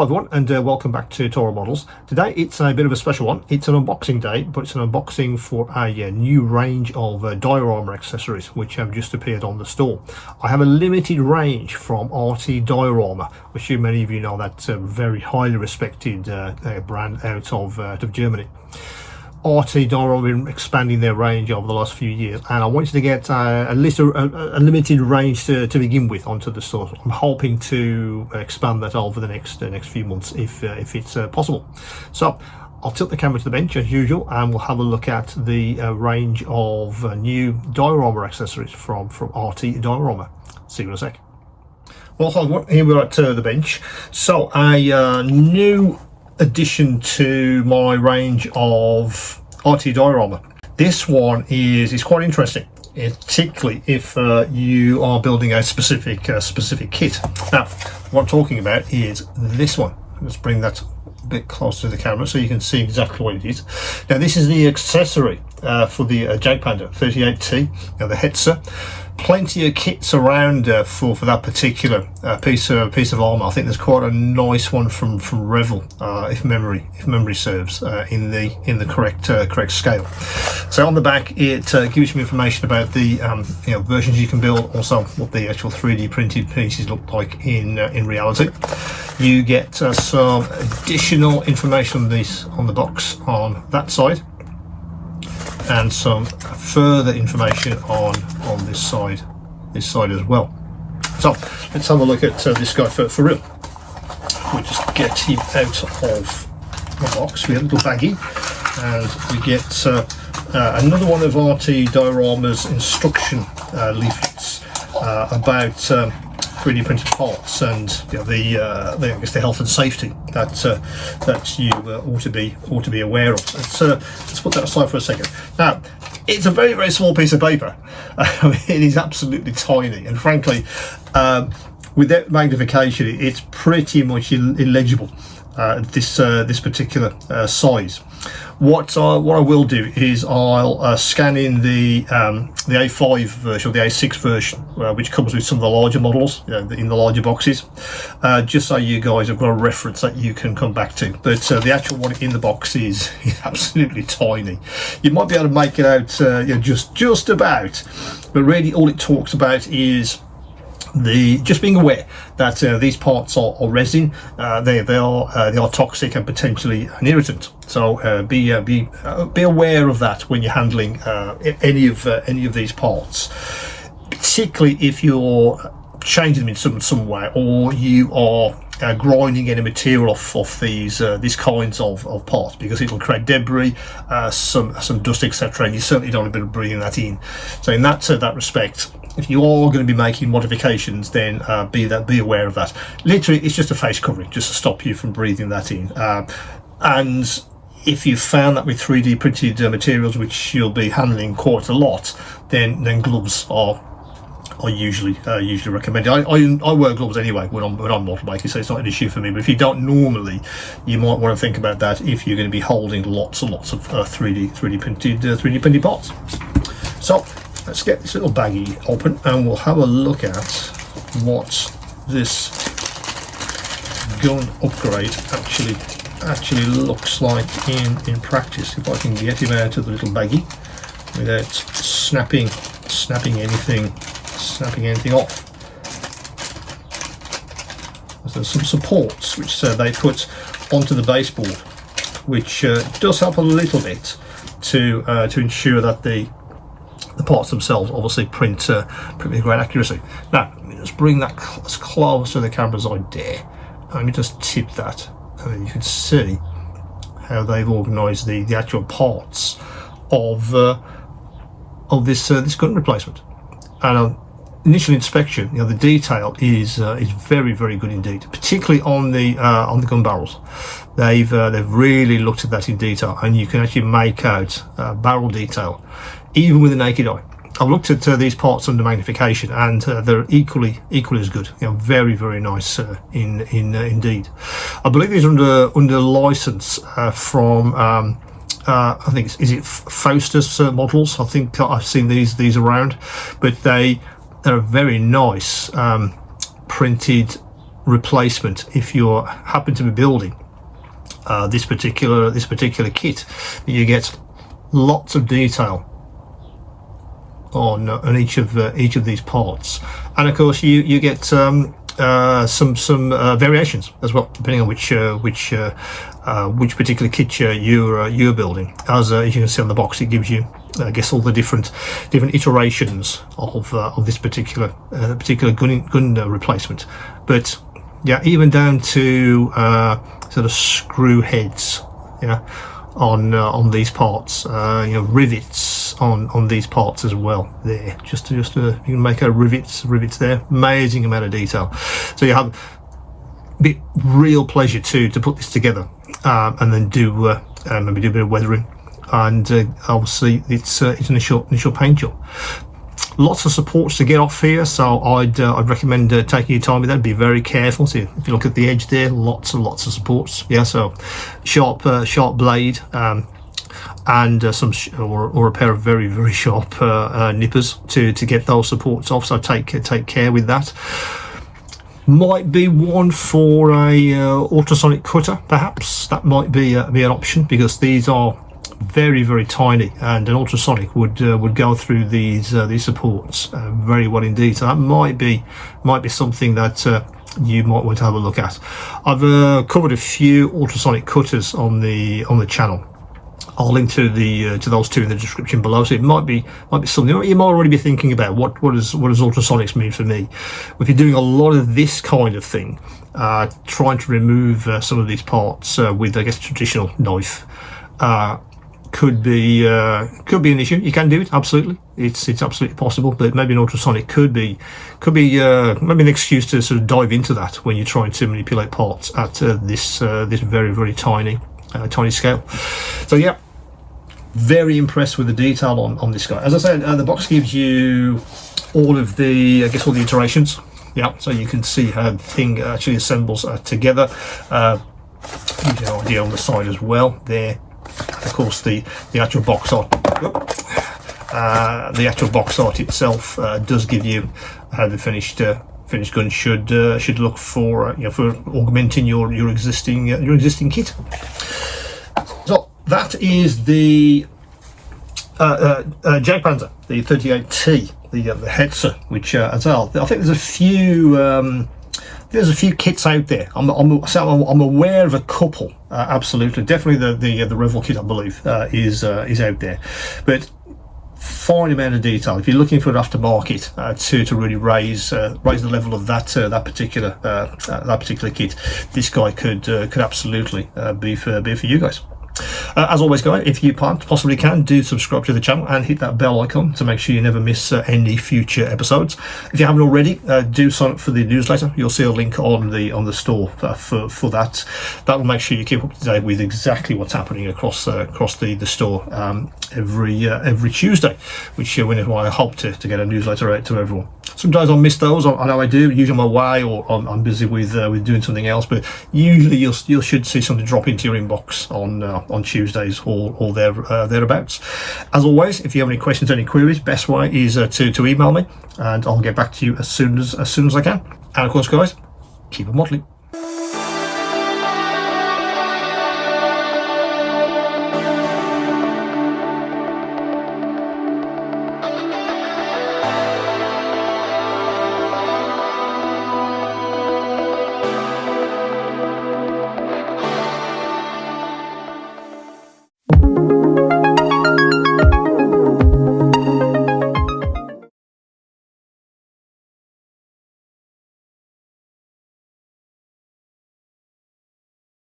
Hello everyone, and welcome back to Toro Models. Today it's a bit of a special one. It's an unboxing day, but it's an unboxing for a new range of Diorama accessories which have just appeared on the store. I have a limited range from RT-Diorama, which many of you know, that's a very highly respected brand out of Germany. RT-Diorama have been expanding their range over the last few years, and I wanted to get at least a limited range to begin with onto the store. I'm hoping to expand that over the next few months if it's possible. So I'll tilt the camera to the bench as usual, and we'll have a look at the range of new Diorama accessories from RT-Diorama. See you in a sec. Well, here we're at the bench. So a new addition to my range of RT-Diorama. This one is quite interesting, particularly if you are building a specific kit. Now, what I'm talking about is this one. Let's bring that a bit closer to the camera so you can see exactly what it is. Now, this is the accessory for the Jagdpanzer 38T, the Hetzer. Plenty of kits around for that particular piece of armor. I think there's quite a nice one from Revel, if memory serves, in the correct scale. So on the back, it gives you information about the versions you can build, also what the actual 3D printed pieces look like in reality. You get some additional information on the box on that side, and some further information on this side as well. So let's have a look at this guy for real. We'll just get him out of the box. We have a little baggie, and we get another one of RT-Diorama's instruction leaflets about 3D printed parts and I guess the health and safety that you ought to be aware of. Let's put that aside for a second. Now, it's a very, very small piece of paper. It is absolutely tiny, and frankly, without magnification, it's pretty much illegible. This particular size. What I will do is I'll scan in the A5 version or the A6 version, which comes with some of the larger models, in the larger boxes, just so you guys have got a reference that you can come back to. But the actual one in the box is absolutely tiny. You might be able to make it out just about, but really all it talks about is just being aware that these parts are resin. They are toxic and potentially an irritant. So be aware of that when you're handling any of these parts, particularly if you're changing them in some way, or you are grinding any material off these kinds of parts, because it will create debris, some dust, etc., and you certainly don't want to be breathing that in. So in that respect, if you are going to be making modifications, then be aware of that. Literally, it's just a face covering, just to stop you from breathing that in. And if you found that with 3D printed materials, which you'll be handling quite a lot, then gloves are usually recommended. I wear gloves anyway when I'm model making, so it's not an issue for me. But if you don't normally, you might want to think about that if you're going to be holding lots and lots of 3D printed parts. So let's get this little baggie open, and we'll have a look at what this gun upgrade actually looks like in practice. If I can get him out of the little baggie without snapping anything off. There's some supports which they put onto the baseboard, which does help a little bit to ensure that the parts themselves obviously print with great accuracy. Now, let me just bring that as close to the camera as I dare. Let me just tip that, and then you can see how they've organised the actual parts of this gun replacement. And initial inspection, the detail is very, very good indeed, particularly on the gun barrels. They've really looked at that in detail, and you can actually make out barrel detail even with the naked eye. I've looked at these parts under magnification, and they're equally as good. Very, very nice indeed. I believe these are under license from I think is it Faustus models. I think I've seen these around, but they're a very nice printed replacement if you happen to be building this particular kit. You get lots of detail on each of these parts, and of course you get some variations as well, depending on which particular kit you're building. As you can see on the box, it gives you, I guess, all the different iterations of this particular gun replacement. But yeah, even down to sort of screw heads, on these parts, rivets on these parts as well. There, just you can make a rivets there. Amazing amount of detail. So you have real pleasure to put this together, and then maybe do a bit of weathering, and obviously it's an initial paint job. Lots of supports to get off here, so I'd recommend taking your time with that. Be very careful. So if you look at the edge there, lots of supports. Yeah, so sharp blade, and or a pair of very, very sharp nippers to get those supports off. So take care with that. Might be one for a ultrasonic cutter, perhaps. That might be an option, because these are very, very tiny, and an ultrasonic would go through these supports very well indeed. So that might be something that you might want to have a look at. I've covered a few ultrasonic cutters on the channel. I'll link to those two in the description below. So it might be something you might already be thinking about. What does ultrasonics mean for me? If you're doing a lot of this kind of thing, trying to remove some of these parts with, I guess, traditional knife, could be an issue. You can do it, absolutely. It's absolutely possible, but maybe an ultrasonic could be maybe an excuse to sort of dive into that when you're trying to manipulate parts at this very, very tiny scale. So yeah, very impressed with the detail on this guy. As I said, the box gives you all of the iterations. Yeah, so you can see how the thing actually assembles together. Gives you an idea on the side as well there. And of course, the actual box art. The actual box art itself does give you how the finished gun should look for augmenting your existing kit. So that is the Jagdpanzer, the 38T, the Hetzer, which as well, I think there's a few kits out there. I'm aware of a couple. Absolutely, definitely the Revel kit, I believe, is out there, but fine amount of detail. If you're looking for an aftermarket to really raise the level of that particular kit, this guy could absolutely be for you guys. As always, guys, if you possibly can, do subscribe to the channel and hit that bell icon to make sure you never miss any future episodes. If you haven't already, do sign up for the newsletter. You'll see a link on the store for that. That will make sure you keep up to date with exactly what's happening across the store every Tuesday, which whenever I hope to get a newsletter out to everyone. Sometimes I miss those. I know I do. Usually I'm away, or I'm busy with doing something else. But usually you should see something drop into your inbox on Tuesdays or thereabouts. As always, if you have any questions, any queries, best way is to email me, and I'll get back to you as soon as I can. And of course, guys, keep on modelling.